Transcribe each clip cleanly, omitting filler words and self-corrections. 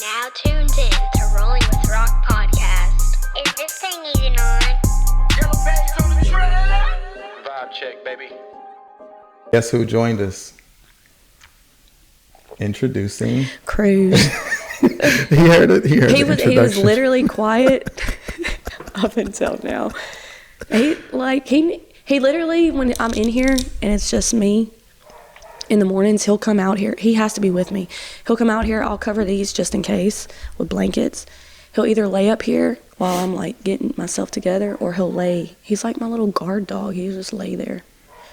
now tuned in to Rolling with Rock podcast. Is this thing even on? Vibe check, baby. Guess who joined us? Introducing Cruz. he heard it. He was literally quiet up until now. He literally, when I'm in here and it's just me in the mornings, he'll come out here. He has to be with me. He'll come out here. I'll cover these just in case with blankets. He'll either lay up here while I'm like getting myself together, or he'll lay. He's like my little guard dog. He'll just lay there.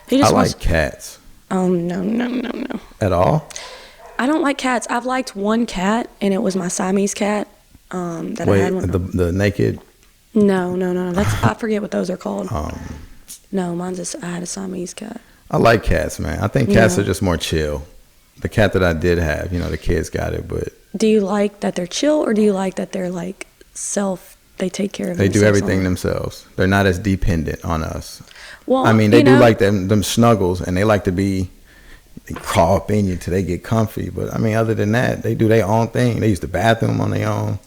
I like cats. Oh, no. At all? I don't like cats. I've liked one cat, and it was my Siamese cat. That I had one. The naked? No. I forget what those are called. No, I had a Siamese cat. I like cats, man. I think cats are just more chill. The cat that I did have, the kids got it, but... Do you like that they're chill, or do you like that they're like they take care of themselves? They do everything themselves. They're not as dependent on us. Well, I mean, they do like them snuggles, and they like to they crawl up in you till they get comfy. But I mean, other than that, they do their own thing. They use the bathroom on their own.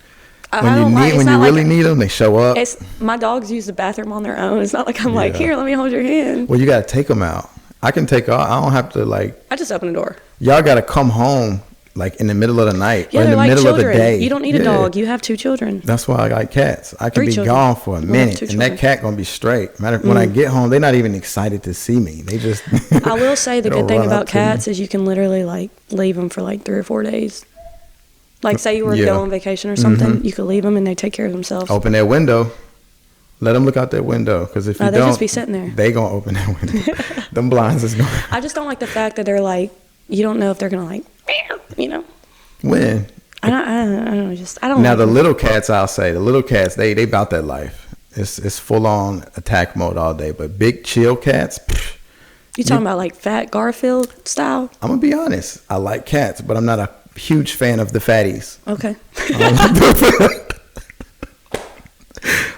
When you really need them, they show up. My dogs use the bathroom on their own. It's not like I'm like, here, let me hold your hand. Well, you got to take them out. I can take off. I don't have to I just open the door. Y'all got to come home like in the middle of the night or in they're the like middle children. of the day. You don't need a dog. You have 2 children. That's why I like cats. I can 3 be children. gone for a minute, and that cat gonna be straight. When I get home, they're not even excited to see me. They just. I will say the good thing about cats is you can literally like leave them for like 3 or 4 days. Like say you were to go on vacation or something, you could leave them and they take care of themselves. Open their window. Let them look out their window, because if you don't, they just be sitting there. They gonna open their window. Them blinds is going. I just don't like the fact that they're like, you don't know if they're gonna like, When. I don't. Now like the them. little cats, I'll say, they about that life. It's full on attack mode all day. But big chill cats. You talking about like fat Garfield style? I'm gonna be honest. I like cats, but I'm not a huge fan of the fatties. Okay.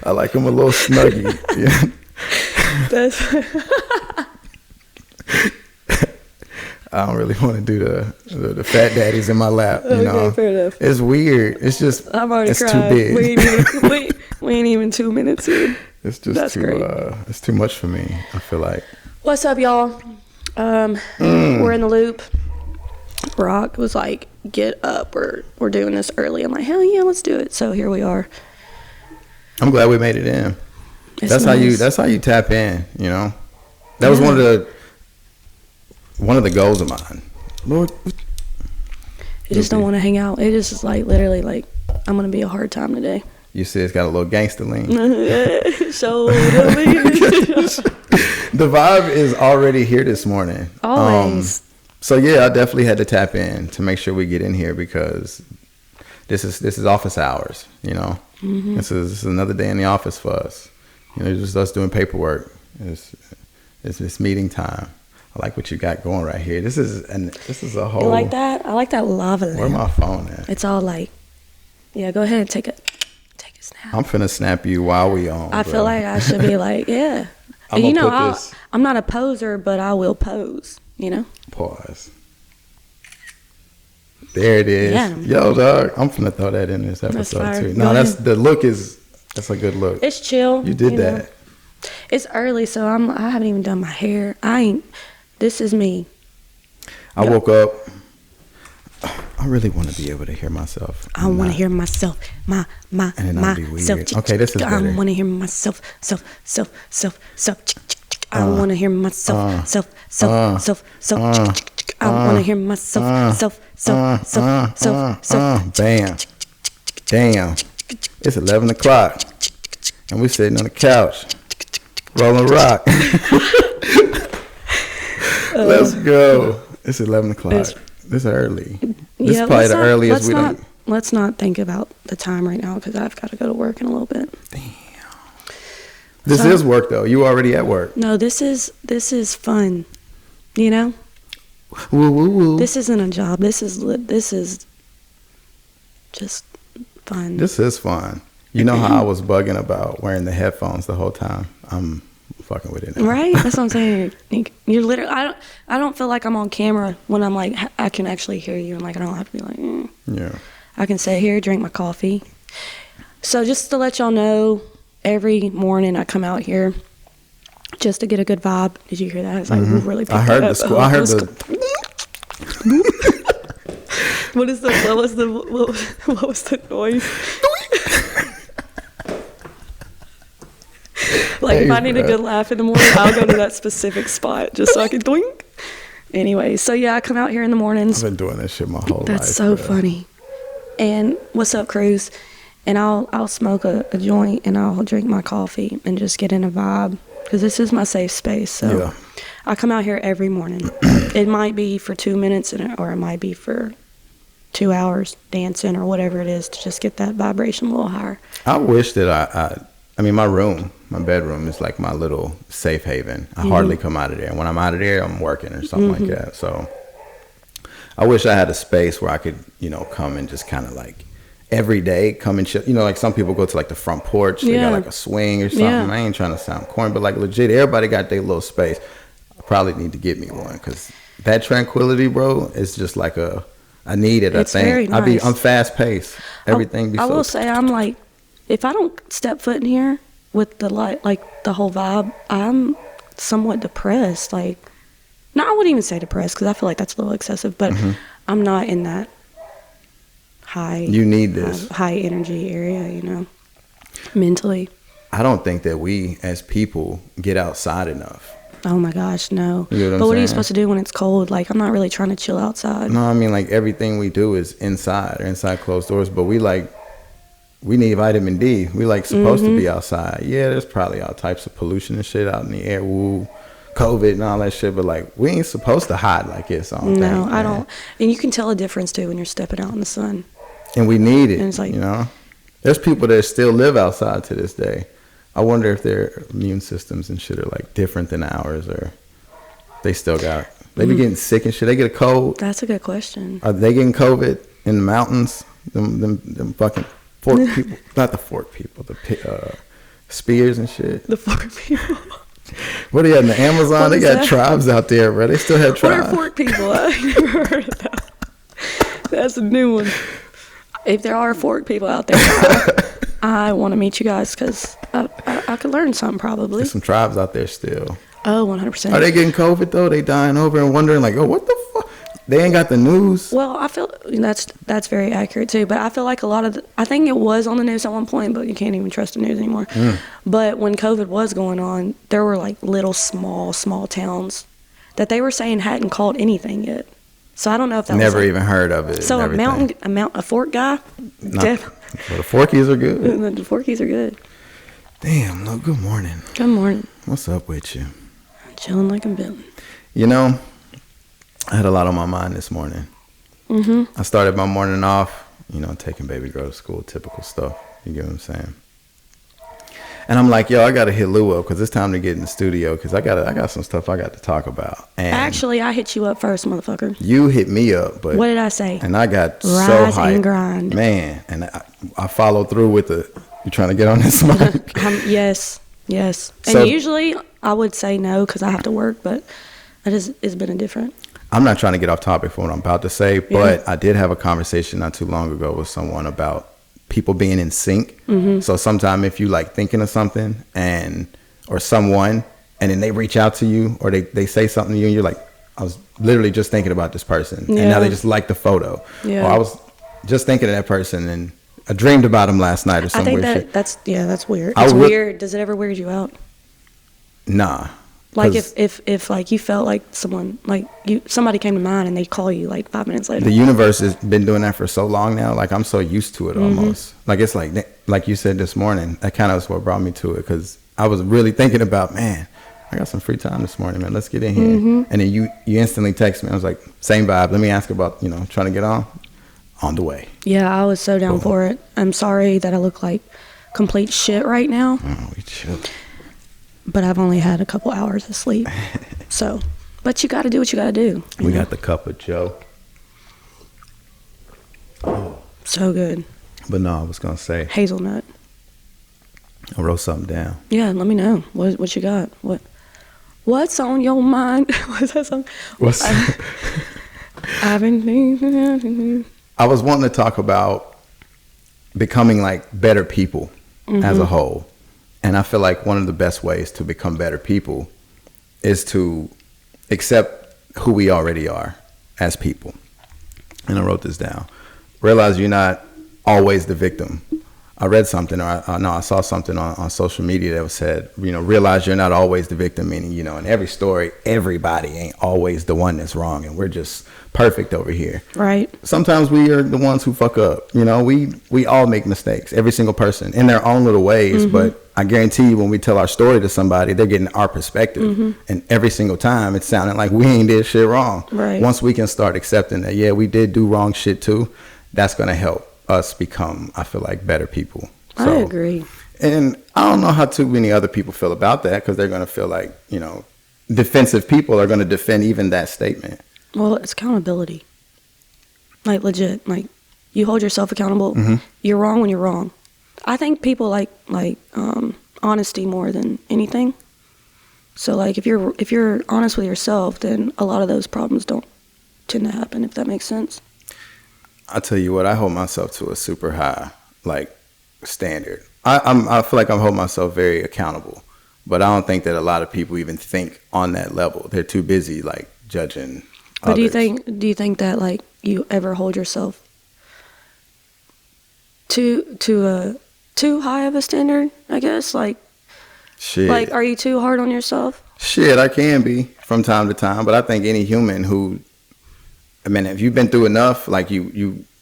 I like them a little snuggy. Yeah. I don't really want to do the fat daddies in my lap. Okay, fair enough. It's weird. It's just I'm already it's cried. too big. We ain't even 2 minutes in. It's just That's too. great. It's too much for me. I feel like. What's up, y'all? We're in the Loop. Rock was like, "Get up! We're doing this early." I'm like, "Hell yeah, let's do it!" So here we are. I'm glad we made it in. That's nice. how you tap in. That was one of the goals of mine. Lord, You just don't want to hang out. It just is like literally like, I'm gonna be a hard time today. you see, it's got a little gangster lean. So The vibe is already here this morning. always. So yeah, I definitely had to tap in to make sure we get in here, because this is office hours. Mm-hmm. This is another day in the office for us. Just us doing paperwork. It's meeting time. I like what you got going right here. This is a whole. You like that? I like that lava lamp. Where my phone at? It's all like, yeah. Go ahead, take a snap. I'm finna snap you while we on. I feel like I should be like, yeah. I'm gonna put this. I'm not a poser, but I will pose. Pause. There it is. Yeah. Yo, dog. I'm finna throw that in this episode fire. too. Go No, ahead. that's a good look. It's chill. You did that. It's early, so I haven't even done my hair. This is me. I woke up. I really want to be able to hear myself. I want to hear myself. And then I'll be weird. Okay, this is better. I want to hear myself. I want to hear myself. I want to hear myself. Bam. Damn. It's 11 o'clock. And we're sitting on the couch. Rolling rock. Let's go. It's 11 o'clock. This is early. This is probably the earliest we done. Let's not think about the time right now, because I've got to go to work in a little bit. Damn. This is work, though. You already at work. No, this is fun. Woo, woo, woo. This isn't a job. This is just fun. This is fun. You know how I was bugging about wearing the headphones the whole time? I'm fucking with it now. Right? That's what I'm saying. You're literally. I don't feel like I'm on camera when I'm like, I can actually hear you, and like I don't have to be like. Yeah. I can sit here, drink my coffee. So just to let y'all know, every morning I come out here just to get a good vibe. Did you hear that? It's like really picked I heard that the up. school. I heard the. What was the noise? Like Hey, if I need a bro. good laugh in the morning, I'll go to that specific spot just so I can doink. Anyway, so yeah, I come out here in the mornings. I've been doing this shit my whole life. That's so bro. funny. And what's up, Cruz? And I'll smoke a joint and I'll drink my coffee and just get in a vibe because this is my safe space. So Yeah. I come out here every morning. It might be for 2 minutes or it might be for 2 hours dancing or whatever it is to just get that vibration a little higher. I wish that I mean, my bedroom is like my little safe haven. I hardly come out of there. And when I'm out of there, I'm working or something like that. So I wish I had a space where I could, come and just kind of like every day come and chill. Like some people go to like the front porch. They got like a swing or something. Yeah. I ain't trying to sound corny, but like legit, everybody got their little space. I probably need to get me one because that tranquility, bro, is just like I need it. It's I think very nice. I'm fast paced. Everything. I will say I'm like, if I don't step foot in here with the like the whole vibe, I'm somewhat depressed. Like, no, I wouldn't even say depressed because I feel like that's a little excessive, but I'm not in that high. You need this high energy area, mentally. I don't think that we as people get outside enough. Oh my gosh, no. You know but what are you saying? supposed to do when it's cold? Like, I'm not really trying to chill outside. No, I mean like everything we do is inside or inside closed doors, but we need vitamin D. We supposed to be outside. Yeah, there's probably all types of pollution and shit out in the air. Woo, COVID and all that shit, but we ain't supposed to hide like this. No, I don't. And you can tell a difference too when you're stepping out in the sun. And we need it. And it's like, there's people that still live outside to this day. I wonder if their immune systems and shit are different than ours, or they still got. They be getting sick and shit. They get a cold. That's a good question. Are they getting COVID in the mountains? Them fucking fork people, not the fork people, the spears and shit. The fork people. What are you in the Amazon? What They is got that? tribes out there, bro. They still have What tribes. are fork people? I never heard of that. That's a new one. If there are fork people out there, I want to meet you guys because I could learn something probably. There's some tribes out there still. Oh, 100%. Are they getting COVID though? They dying over and wondering what the fuck? They ain't got the news. Well, I feel that's very accurate too. But I feel like a lot of I think it was on the news at one point, but you can't even trust the news anymore. But when COVID was going on, there were little small towns that they were saying hadn't caught anything yet. So I don't know if that Never was even heard of it. So and everything. a fork guy. Well, the Forkies are good. The Forkies are good. Damn, no, good morning. Good morning. What's up with you? Chilling like a villain. I had a lot on my mind this morning. I started my morning off, taking baby girl to school, typical stuff. You get what I'm saying? And I'm like, yo, I got to hit Loup up because it's time to get in the studio because I got some stuff I got to talk about. And Actually, I hit you up first, motherfucker. you hit me up, but What did I say? and I got so Rise hyped. and grind. Man, and I followed through with you trying to get on this mic. Yes. And So- usually I would say no because I have to work, but it's been a different. I'm not trying to get off topic for what I'm about to say, but I did have a conversation not too long ago with someone about people being in sync. So sometime if you thinking of something or someone, and then they reach out to you or they say something to you and you're like, I was literally just thinking about this person and now they just like the photo. Yeah. Or I was just thinking of that person and I dreamed about him last night or I some think weird shit. that's weird. I It's would- weird. Does it ever weird you out? Nah. Like 'Cause if you felt like someone somebody came to mind and they call you 5 minutes later. the universe has been doing that for so long now. I'm so used to it almost. It's like you said this morning. That kind of is what brought me to it because I was really thinking about, man, I got some free time this morning, man. Let's get in here. And then you instantly text me. I was like, same vibe. Let me ask about trying to get on the way. Yeah, I was so down for it. I'm sorry that I look like complete shit right now, Oh, we chill. but I've only had a couple hours of sleep. So, but you got to do what you got to do. We got the cup of Joe. So good. But no, I was gonna say Hazelnut. I wrote something down. Yeah, let me know. What you got? What's on your mind? What's that song? What's I've been thinking. I was wanting to talk about becoming like better people as a whole. And I feel like one of the best ways to become better people is to accept who we already are as people. And I wrote this down. Realize you're not always the victim. I read something, or I saw something on social media that said, realize you're not always the victim, meaning, in every story, everybody ain't always the one that's wrong, and we're just perfect over here. Right. Sometimes we are the ones who fuck up. We all make mistakes, every single person, in their own little ways, but I guarantee you when we tell our story to somebody, they're getting our perspective. And every single time it's sounding like we ain't did shit wrong. Right. Once we can start accepting that, yeah, we did do wrong shit too, that's going to help us become, I feel like, better people. So, I agree. And I don't know how too many other people feel about that, because they're going to feel like, defensive people are going to defend even that statement. Well, it's accountability. Like, legit. Like, you hold yourself accountable. You're wrong when you're wrong. I think people like honesty more than anything. So, like, if you're honest with yourself, then a lot of those problems don't tend to happen, if that makes sense. I'll tell you what, I hold myself to a super high, standard. I feel like I'm holding myself very accountable, but I don't think that a lot of people even think on that level. They're too busy, judging But others. do you think that, you ever hold yourself too high of a standard, I guess? Shit. Are you too hard on yourself? Shit, I can be from time to time, but I think any human who, if you've been through enough,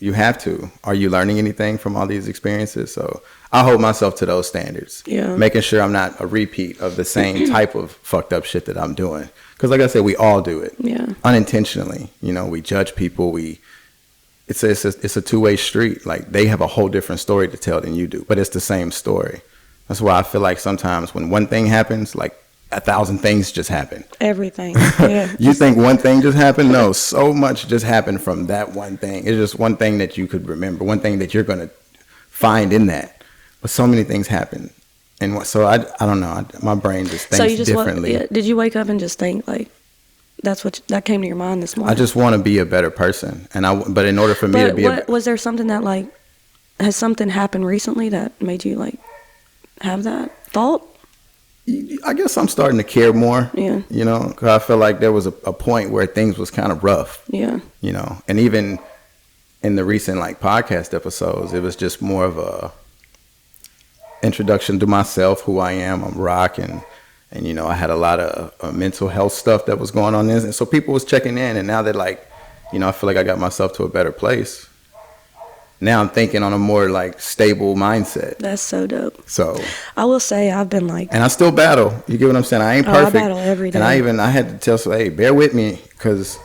you have to. Are you learning anything from all these experiences? So I hold myself to those standards. Yeah. Making sure I'm not a repeat of the same type of fucked up shit that I'm doing. Because like I said, we all do it. Yeah. Unintentionally. We judge people. It's a two-way street. They have a whole different story to tell than you do, but it's the same story. That's why I feel like sometimes when one thing happens, 1,000 things just happen. Everything. Yeah. You think one thing just happened? No, so much just happened from that one thing. It's just one thing that you could remember, one thing that you're going to find in that. But so many things happen. And so I don't know. My brain just thinks differently. Did you wake up and just think that came to your mind this morning? I just want to be a better person. But in order for me to be was there something that has something happened recently that made you have that thought? I guess I'm starting to care more. Yeah. Because I feel like there was a point where things was kind of rough. Yeah. And even in the recent podcast episodes, it was just more of a introduction to myself, who I am. I'm Rock, and I had a lot of mental health stuff that was going on there, and so people was checking in. And now that I feel like I got myself to a better place. Now I'm thinking on a more stable mindset. That's so dope. So I will say I've been and I still battle. You get what I'm saying? I ain't perfect. I battle every day. And I had to tell somebody, hey, bear with me, because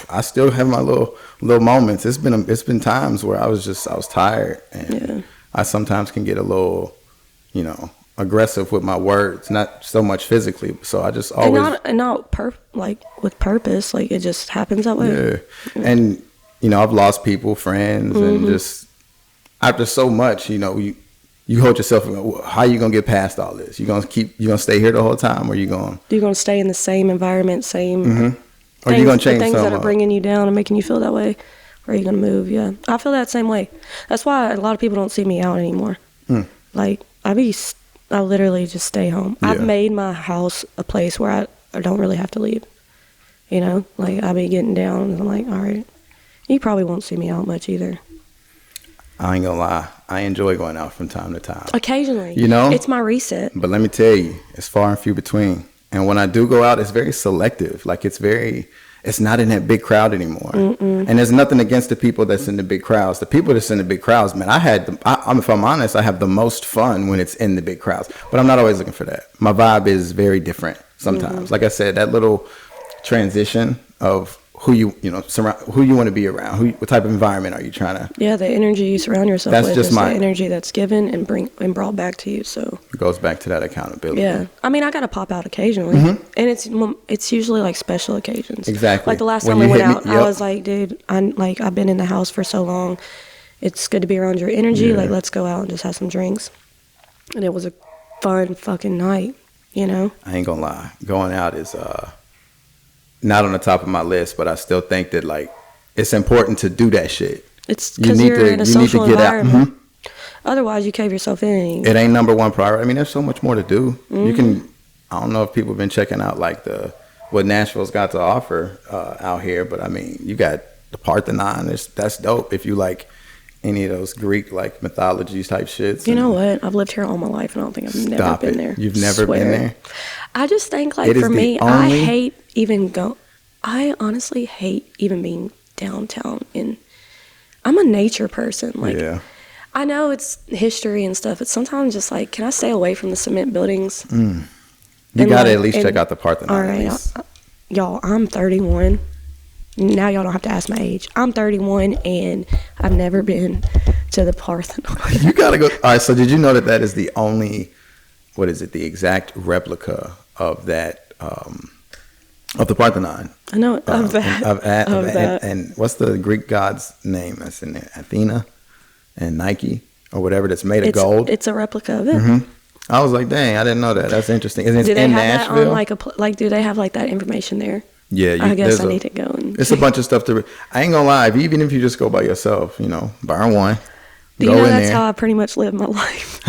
I still have my little moments. It's been times where I was tired, and I sometimes can get a little, aggressive with my words, not so much physically. So I just always with purpose. It just happens that way. Yeah. And I've lost people, friends, and just after so much, you hold yourself. How you gonna get past all this? You gonna stay here the whole time, or you gonna stay in the same environment, same? Or you gonna change things that are up? bringing you down and making you feel that way, or are you gonna move? Yeah, I feel that same way. That's why a lot of people don't see me out anymore. I literally just stay home. Yeah. I've made my house a place where I don't really have to leave. I be getting down, and I'm like, all right. You probably won't see me out much either. I ain't gonna lie. I enjoy going out from time to time. Occasionally. It's my reset. But let me tell you, it's far and few between. And when I do go out, it's very selective. It's not in that big crowd anymore. And there's nothing against the people that's in the big crowds. The people that's in the big crowds, man, if I'm honest, I have the most fun when it's in the big crowds. But I'm not always looking for that. My vibe is very different sometimes. Like I said, that little transition of who you want to be around, what type of environment are you trying to? Yeah, the energy you surround yourself with is the energy that's given and brought back to you. So it goes back to that accountability. Yeah, I gotta pop out occasionally, and it's usually special occasions. Exactly. The last time we went out, I was like, dude, I've been in the house for so long. It's good to be around your energy. Yeah. Let's go out and just have some drinks. And it was a fun fucking night. I ain't gonna lie, going out is not on the top of my list, but I still think that it's important to do that shit. It's because you're in a social environment. Otherwise, you cave yourself in. It ain't number one priority. I mean, there's so much more to do. You can. I don't know if people have been checking out like what Nashville's got to offer out here, but I mean, you got the Parthenon. That's dope. If you like any of those Greek like mythologies type shits. You know what? I've lived here all my life, and I don't think I've never been there. You've never been there? I just think like for me, I hate even go. I honestly hate even being downtown. I'm a nature person. Like, yeah. I know it's history and stuff, but sometimes just like, can I stay away from the cement buildings? You gotta at least check out the Parthenon. All right, y'all. I'm 31. Now y'all don't have to ask my age. I'm 31 and I've never been to the Parthenon. You gotta go. All right. So did you know that is the only, what is it? The exact replica of that of the Parthenon. I know of that. And what's the Greek god's name? That's in there. Athena and Nike or whatever. That's made of gold. It's a replica of it. Mm-hmm. I was like, dang, I didn't know that. That's interesting. Is it in Nashville? That on do they have like that information there? Yeah, I guess I need to go and. It's a bunch of stuff to. I ain't gonna lie. Even if you just go by yourself, burn one. That's how I pretty much live my life.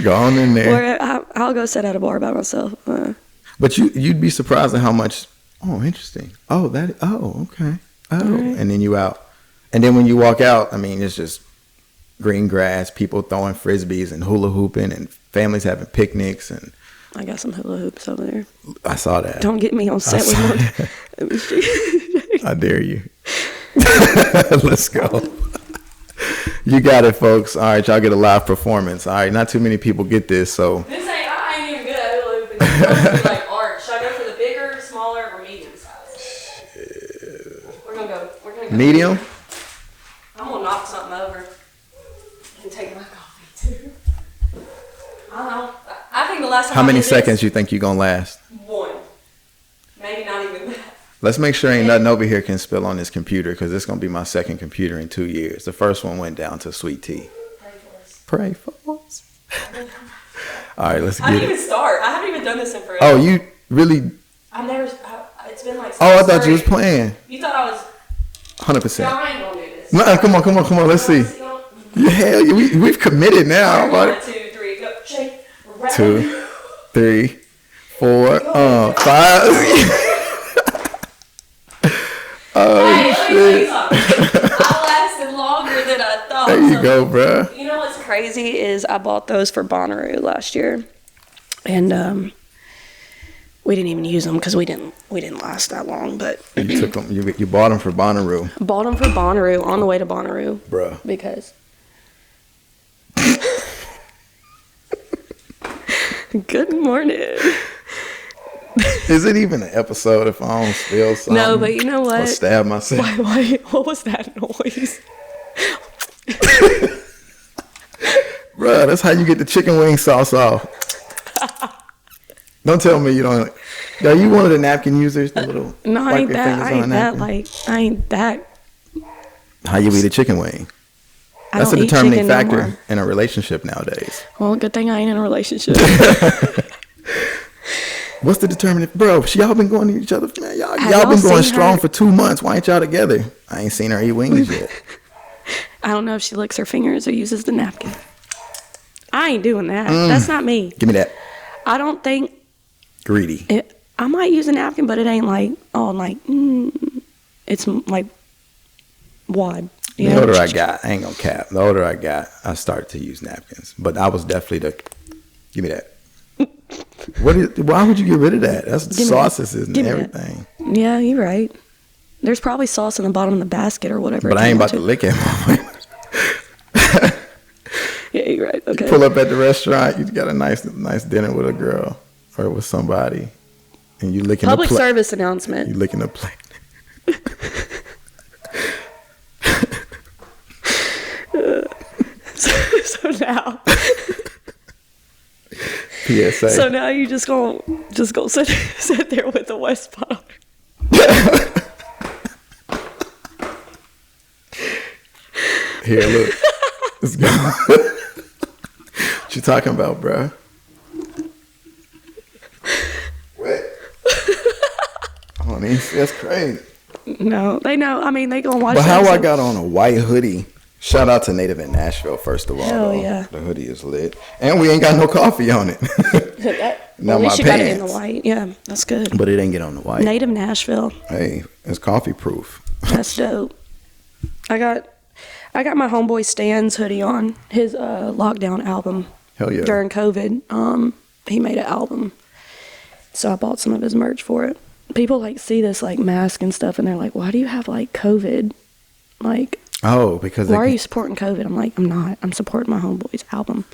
Go on in there. Or I'll go sit at a bar by myself. But you'd be surprised at how much. Oh, interesting. Oh, that. Oh, okay. Oh, right. And then you out, and then when you walk out, I mean, it's just green grass, people throwing frisbees and hula hooping, and families having picnics and. I got some hula hoops over there. I saw that. Don't get me on set with one. I dare you. Let's go. You got it, folks. All right, y'all get a live performance. All right, not too many people get this, so. I ain't even good at hula hooping. It's supposed to be like art. Should I go for the bigger, smaller, or medium size? We're gonna go. Medium? I'm gonna knock something over and take my coffee too. I don't know. I think the last time. How many seconds you think you're gonna last? One. Maybe not even that. Let's make sure ain't nothing over here can spill on this computer, because it's gonna be my second computer in 2 years. The first one went down to sweet tea. Pray for us. All right, let's get it. I didn't even start. I haven't even done this in forever. Oh, you really? I've never. It's been like. Oh, I thought you was playing. You thought I was. 100%. No, I ain't gonna do this. No, come on. Let's see. Yeah, we've committed now. 1, 2, 3, go. Shake. 2, 3, 4, 5. Oh, shit. I lasted longer than I thought. There you go, bro. You know what's crazy is I bought those for Bonnaroo last year, and we didn't even use them because we didn't last that long. But You took them. You bought them for Bonnaroo. Bought them for Bonnaroo on the way to Bonnaroo, Bruh. because. Good morning. Is it even an episode if I don't spill something? No, but you know what? Or stab myself. Why, what was that noise? Bruh, that's how you get the chicken wing sauce off. Don't tell me you don't. Are you one of the napkin users? The little No, I ain't that. How you eat a chicken wing? That's a determining factor in a relationship nowadays. Well, good thing I ain't in a relationship. What's the determinant? Bro, y'all been going to each other, man. Y'all been going strong for 2 months. Why ain't y'all together? I ain't seen her eat wings yet. I don't know if she licks her fingers or uses the napkin. I ain't doing that. That's not me. Give me that. I don't think. Greedy. I might use a napkin, but it ain't like, it's like wide. The older I got, I ain't gonna cap. The older I got, I started to use napkins. But I was definitely give me that. Why would you get rid of that? That's sauces and everything. Yeah, you're right. There's probably sauce in the bottom of the basket or whatever. But I ain't about to lick it. Yeah, you're right. Okay. You pull up at the restaurant, you got a nice dinner with a girl or with somebody, and you licking public service announcement. You licking the plate. So now. PSA. So now you just gonna sit there with the West bottle. Here, look. Let's go. What you talking about, bro? What? Oh, that's crazy. No, they know. I mean, they gonna watch. But how that, I got on a white hoodie. Shout out to Native in Nashville, first of all. Hell though. yeah. The hoodie is lit. And we ain't got no coffee on it. Well, at my least you got it in the pants. white. Yeah, that's good. But it ain't get on the white. Native Nashville. Hey, it's coffee proof. That's dope. I got my homeboy Stan's hoodie on, his lockdown album. Hell yeah. During COVID. He made an album. So I bought some of his merch for it. People like see this like mask and stuff and they're like, why do you have like COVID? Like, Oh, because why are you supporting COVID? I'm like, I'm not. I'm supporting my homeboy's album.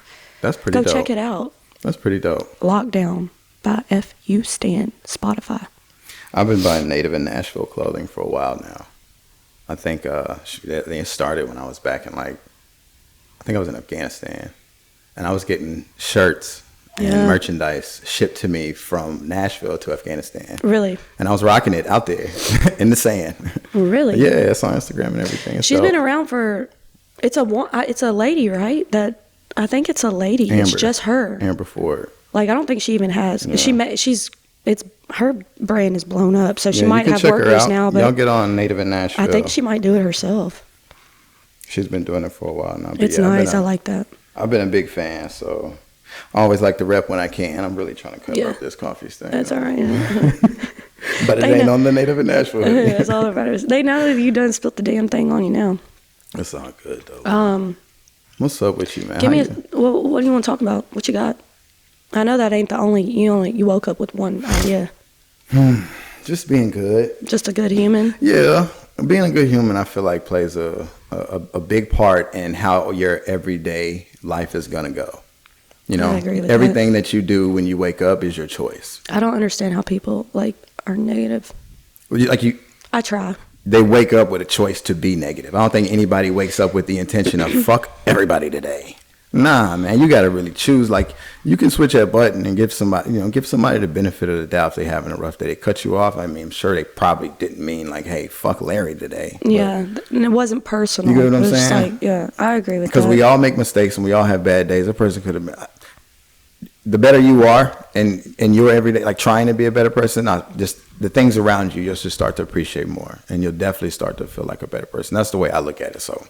That's pretty Go dope. check it out. That's pretty dope. Lockdown by F.U. Stan, Spotify. I've been buying Native in Nashville clothing for a while now. I think they started when I was back in I think I was in Afghanistan. And I was getting shirts and merchandise shipped to me from Nashville to Afghanistan. Really? And I was rocking it out there in the sand. Really? Yeah, it's on Instagram and everything. She's been around for. It's a lady, right? I think it's a lady. It's Amber. just her. Amber Ford. Like I don't think she even has. Yeah. It's her brand is blown up, so she Yeah, you might can have check her workers out. now. But Y'all get on Native in Nashville. I think she might do it herself. She's been doing it for a while now. But It's nice. I like that. I've been a big fan, so I always like to rep when I can. I'm really trying to cover up this coffee stain. That's all right. But it They ain't know. on the Native in Nashville. That's all that matters. They know that you done spilt the damn thing on you now. It's all good though. What's up with you, man? Give me. How What do you want to talk about? What you got? I know that ain't the only. You woke up with one idea. Just being good. Just a good human. Yeah, being a good human, I feel like plays a big part in how your everyday life is gonna go. You know, I agree with everything that you do when you wake up is your choice. I don't understand how people are negative. I try. They wake up with a choice to be negative. I don't think anybody wakes up with the intention of fuck everybody today. Nah, man, you got to really choose. Like, you can switch that button and give somebody the benefit of the doubt if they're having a rough day. They cut you off. I mean, I'm sure they probably didn't mean like, hey, fuck Larry today. Yeah, and it wasn't personal. You get what I'm It was just saying? like, yeah, I agree with that. Because we all make mistakes and we all have bad days. A person could have been. The better you are and your everyday, like trying to be a better person, just the things around you, you'll just start to appreciate more, and you'll definitely start to feel like a better person. That's the way I look at it. So,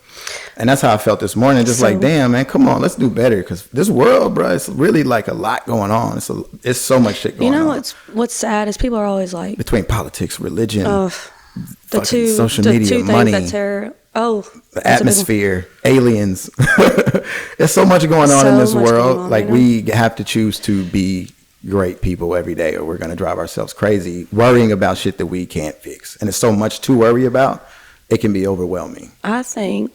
and that's how I felt this morning. Just like, damn, man, come on, let's do better. Because this world, bro, it's really like a lot going on. It's so much shit going on. You know what's sad is people are always like between politics, religion, the two social the media, two money, things that tear. the atmosphere, aliens. There's so much going on in this world. Like, we have to choose to be great people every day, or we're going to drive ourselves crazy worrying about shit that we can't fix. And it's so much to worry about, it can be overwhelming. I think,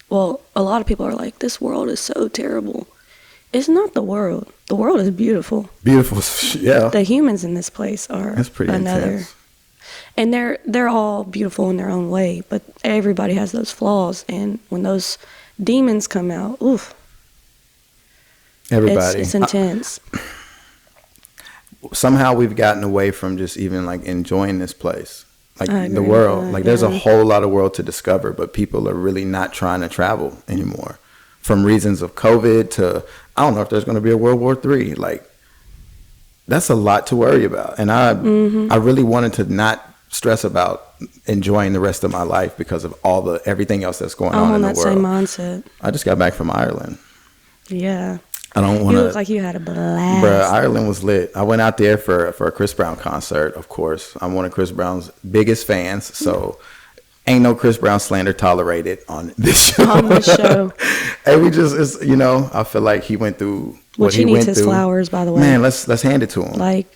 well, a lot of people are like, this world is so terrible. It's not the world. The world is beautiful. Beautiful, yeah. The humans in this place are That's pretty intense. And they're all beautiful in their own way, but everybody has those flaws. And when those demons come out, oof. Everybody. It's intense. Somehow we've gotten away from just even like enjoying this place. Like I the agree world. with that, Like there's a yeah. whole lot of world to discover, but people are really not trying to travel anymore. From reasons of COVID to, I don't know if there's going to be a World War III. Like, that's a lot to worry about. And I really wanted to not stress about enjoying the rest of my life because of everything else that's going on in the that world. same mindset. I just got back from Ireland. Yeah. I don't want You to. look like you had a blast. Bruh, Ireland was lit. I went out there for a Chris Brown concert, of course. I'm one of Chris Brown's biggest fans, so ain't no Chris Brown slander tolerated on this show. On this show. And I feel like he went through what Which he he needs went his through. flowers, by the way. Man, let's hand it to him. Like,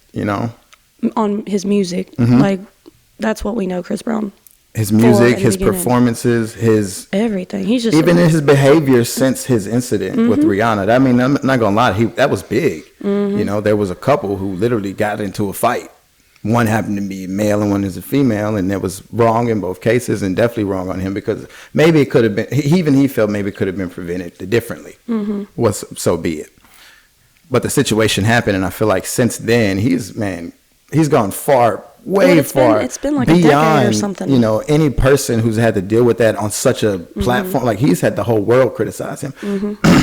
on his music. Mm-hmm. Like, that's what we know Chris Brown. His music, in his the beginning. performances, his Everything. He's just even in his behavior since his incident with Rihanna. I mean, I'm not gonna lie, that was big. There was a couple who literally got into a fight. One happened to be male and one is a female, and it was wrong in both cases, and definitely wrong on him because maybe it could have been. He felt maybe it could have been prevented differently. So be it. But the situation happened, and I feel like since then he's gone far. It's been like a decade or something. Any person who's had to deal with that on such a platform, like he's had the whole world criticize him.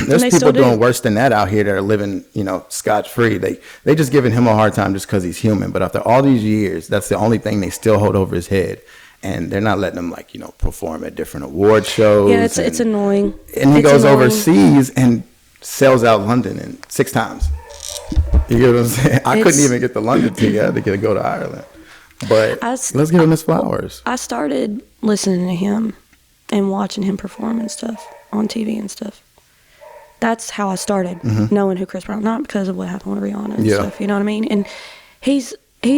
There's people doing worse than that out here that are living, scotch free. They just giving him a hard time just because he's human. But after all these years, that's the only thing they still hold over his head. and they're not letting him like, you know, perform at different award shows. Yeah, it's annoying. And he It's goes annoying. overseas and sells out London in 6 times. You get what I'm saying? I couldn't even get the London ticket. I had to go to Ireland. But let's give him his flowers. I started listening to him and watching him perform and stuff on TV and stuff. That's how I started knowing who Chris Brown, not because of what happened with Rihanna and stuff. You know what I mean? And he's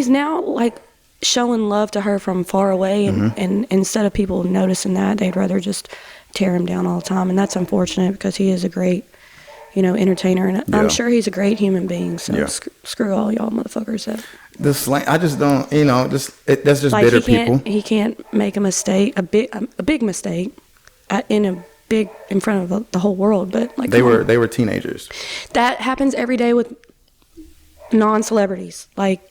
now like showing love to her from far away, and instead of people noticing that, they'd rather just tear him down all the time. And that's unfortunate because he is a great, you know, entertainer, and I'm sure he's a great human being. So screw all y'all motherfuckers that. The slang, I just don't, you know, that's just like bitter people. He can't make a mistake, a big mistake, in front of the whole world. But like they were teenagers. That happens every day with non-celebrities. Like,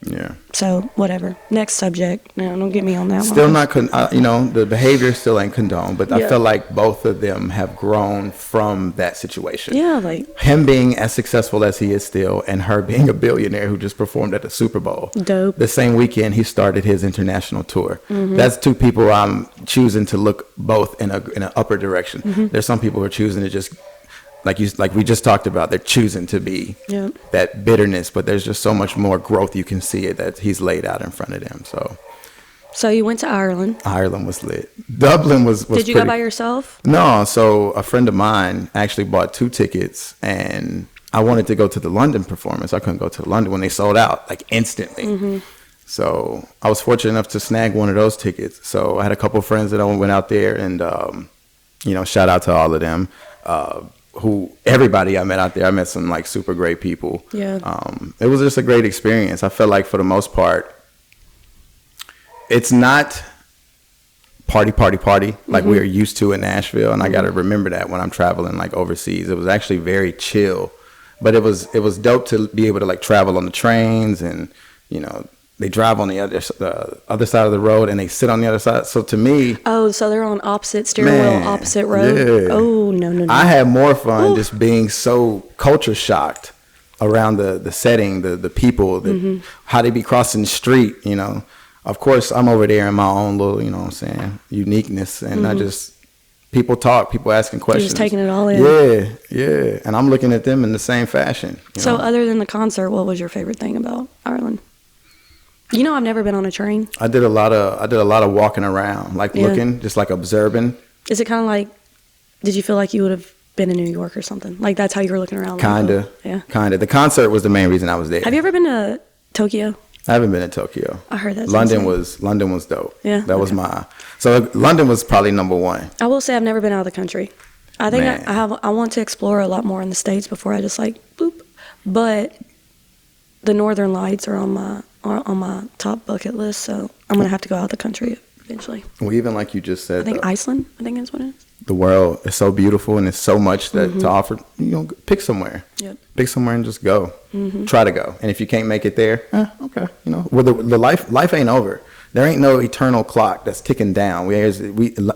so whatever. Next subject. No, don't get me on that Still one. not, you know, the behavior still ain't condoned, but I feel like both of them have grown from that situation. Yeah, like him being as successful as he is still, and her being a billionaire who just performed at the Super Bowl. Dope. The same weekend he started his international tour. That's 2 people I'm choosing to look both in an upper direction. There's some people who are choosing to just like we just talked about, they're choosing to be that bitterness, but there's just so much more growth you can see it that he's laid out in front of them. So you went to Ireland. Ireland was lit. Dublin was Did you go by yourself? No, so a friend of mine actually bought 2 tickets, and I wanted to go to the London performance. I couldn't go to London when they sold out like instantly. So I was fortunate enough to snag one of those tickets. So I had a couple of friends that I went out there, and you know, shout out to all of them. Everybody I met out there, I met some like super great people. Yeah. It was just a great experience. I felt like for the most part, it's not party like we are used to in Nashville, and I got to remember that when I'm traveling like overseas. It was actually very chill, but it was dope to be able to like travel on the trains, and you know, they drive on the other side of the road and they sit on the other side. So to me, so they're on opposite steering wheel, opposite road. Yeah. Oh no. I had more fun just being so culture shocked around the setting, the people, how they be crossing the street. You know, of course I'm over there in my own little, you know what I'm saying, uniqueness, and I just people talk, people asking questions. You're just taking it all in. Yeah, and I'm looking at them in the same fashion. So other than the concert, what was your favorite thing about Ireland? You know, I've never been on a train. I did a lot of walking around, like looking, just like observing. Is it kind of like, did you feel like you would have been in New York or something? Like that's how you were looking around? Kinda. Yeah. Kinda. The concert was the main reason I was there. Have you ever been to Tokyo? I haven't been to Tokyo. I heard that. London was dope. Yeah. That was so London was probably number 1. I will say I've never been out of the country. I think I want to explore a lot more in the States before I just like boop. But the Northern Lights are on my top bucket list, so I'm gonna have to go out of the country eventually. Well, even like you just said, I think Iceland. I think that's what it is. The world is so beautiful, and there's so much that to offer. You know, pick somewhere. Yep. Pick somewhere and just go. Try to go, and if you can't make it there, okay. You know, well, the life ain't over. There ain't no eternal clock that's ticking down.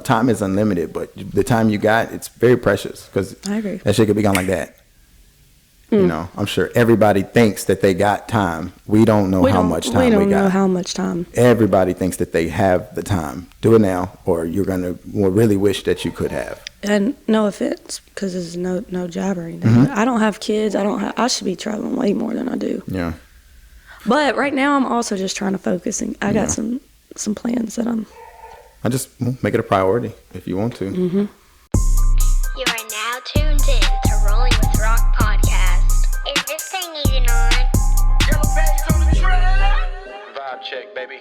Time is unlimited, but the time you got, it's very precious, because I agree. That shit could be gone like that. You know, I'm sure everybody thinks that they got time. We don't know how much time we got. We don't know how much time. Everybody thinks that they have the time. Do it now, or you're gonna really wish that you could have. And no offense, because there's no job or anything. I don't have kids. I should be traveling way more than I do. Yeah. But right now, I'm also just trying to focus, and I got some plans that I just make it a priority if you want to. You are now tuned in to Rolling with Rock podcast. Is this thing even on? Vibe check, baby.